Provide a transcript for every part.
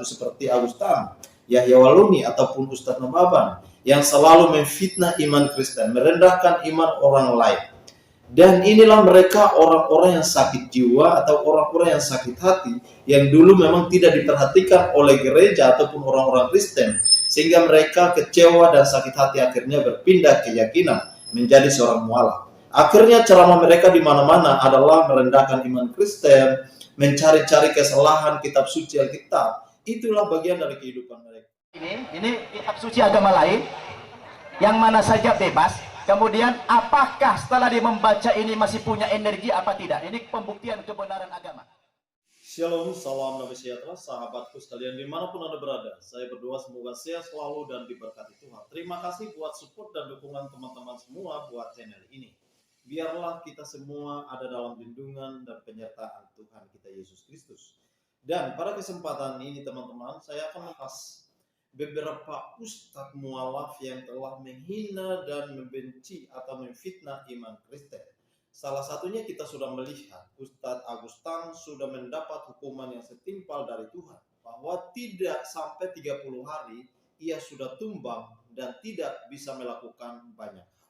satu seperti Agustan, Yahya Waluni ataupun Ustadz Nababan yang selalu memfitnah iman Kristen, merendahkan iman orang lain. Dan inilah mereka orang-orang yang sakit jiwa atau orang-orang yang sakit hati yang dulu memang tidak diperhatikan oleh gereja ataupun orang-orang Kristen, sehingga mereka kecewa dan sakit hati akhirnya berpindah keyakinan menjadi seorang mualaf. Akhirnya ceramah mereka di mana-mana adalah merendahkan iman Kristen, mencari-cari kesalahan kitab suci Alkitab. Itulah bagian dari kehidupan mereka. Ini kitab suci agama lain yang mana saja bebas. Kemudian apakah setelah dia membaca ini masih punya energi apa tidak? Ini pembuktian kebenaran agama. Shalom, salam damai sejahtera, sahabatku sekalian dimanapun Anda berada. Saya berdoa semoga sehat selalu dan diberkati Tuhan. Terima kasih buat support dan dukungan teman-teman semua buat channel ini. Biarlah kita semua ada dalam lindungan dan penyertaan Tuhan kita Yesus Kristus. Dan pada kesempatan ini teman-teman, saya akan membahas beberapa ustadz mualaf yang telah menghina dan membenci atau memfitnah iman Kristen. Salah satunya kita sudah melihat Ustadz Agustan sudah mendapat hukuman yang setimpal dari Tuhan, bahwa tidak sampai 30 hari ia sudah tumbang dan tidak bisa melakukan banyak hal.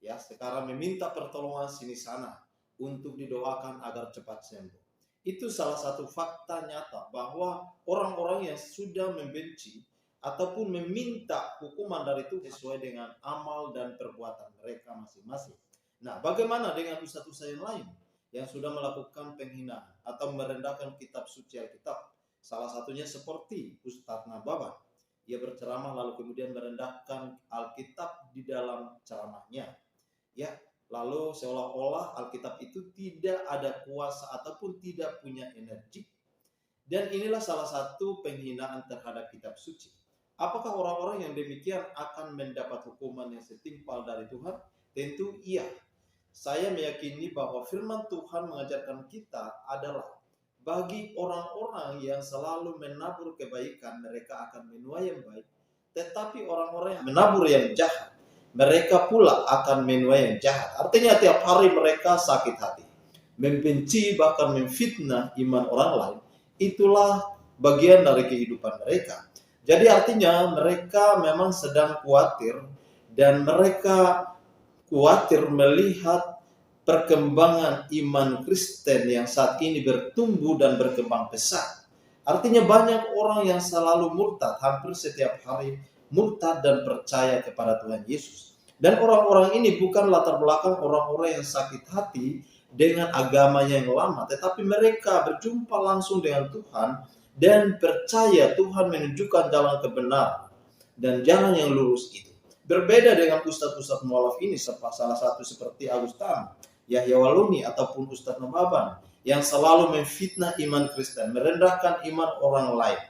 Ya, sekarang meminta pertolongan sini sana untuk didoakan agar cepat sembuh. Itu salah satu fakta nyata bahwa orang-orang yang sudah membenci ataupun meminta hukuman dari Tuhan sesuai dengan amal dan perbuatan mereka masing-masing. Nah, bagaimana dengan ustadz-ustadz yang lain yang sudah melakukan penghinaan atau merendahkan kitab suci Alkitab? Salah satunya seperti Ustadz Nababan. Ia berceramah lalu kemudian merendahkan Alkitab di dalam ceramahnya. Ya, lalu seolah-olah Alkitab itu tidak ada kuasa ataupun tidak punya energi. Dan inilah salah satu penghinaan terhadap kitab suci. Apakah orang-orang yang demikian akan mendapat hukuman yang setimpal dari Tuhan? Tentu iya. Saya meyakini bahwa firman Tuhan mengajarkan kita adalah bagi orang-orang yang selalu menabur kebaikan, mereka akan menuai yang baik. Tetapi orang-orang yang menabur yang jahat, mereka pula akan menuai yang jahat. Artinya tiap hari mereka sakit hati, membenci bahkan memfitnah iman orang lain. Itulah bagian dari kehidupan mereka. Jadi artinya mereka memang sedang khawatir dan mereka khawatir melihat perkembangan iman Kristen yang saat ini bertumbuh dan berkembang pesat. Artinya banyak orang yang selalu murtad, hampir setiap hari murtad dan percaya kepada Tuhan Yesus. Dan orang-orang ini bukan latar belakang orang-orang yang sakit hati dengan agamanya yang lama, tetapi mereka berjumpa langsung dengan Tuhan dan percaya Tuhan menunjukkan jalan kebenaran dan jalan yang lurus itu. Berbeda dengan ustadz-ustadz mualaf ini, salah satu seperti Agustan, Yahya Waluni ataupun Ustadz Nababan yang selalu memfitnah iman Kristen, merendahkan iman orang lain.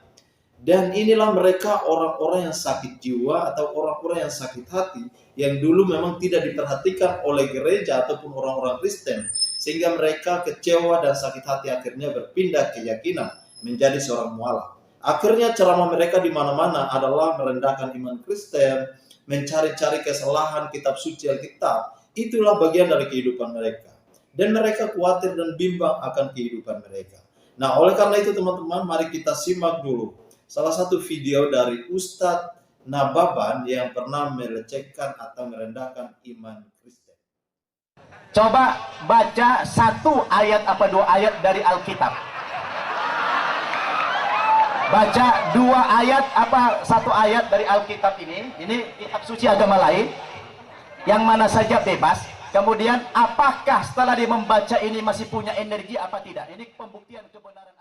Dan inilah mereka orang-orang yang sakit jiwa atau orang-orang yang sakit hati yang dulu memang tidak diperhatikan oleh gereja ataupun orang-orang Kristen, sehingga mereka kecewa dan sakit hati akhirnya berpindah keyakinan menjadi seorang mualaf. Akhirnya ceramah mereka di mana-mana adalah merendahkan iman Kristen, mencari-cari kesalahan kitab suci Alkitab. Itulah bagian dari kehidupan mereka. Dan mereka khawatir dan bimbang akan kehidupan mereka. Nah, oleh karena itu teman-teman, mari kita simak dulu salah satu video dari Ustadz Nababan yang pernah melecehkan atau merendahkan iman Kristen. Coba baca satu ayat apa dua ayat dari Alkitab. Baca dua ayat apa satu ayat dari Alkitab ini kitab suci agama lain yang mana saja bebas. Kemudian apakah setelah dia membaca ini masih punya energi apa tidak? Ini pembuktian kebenaran.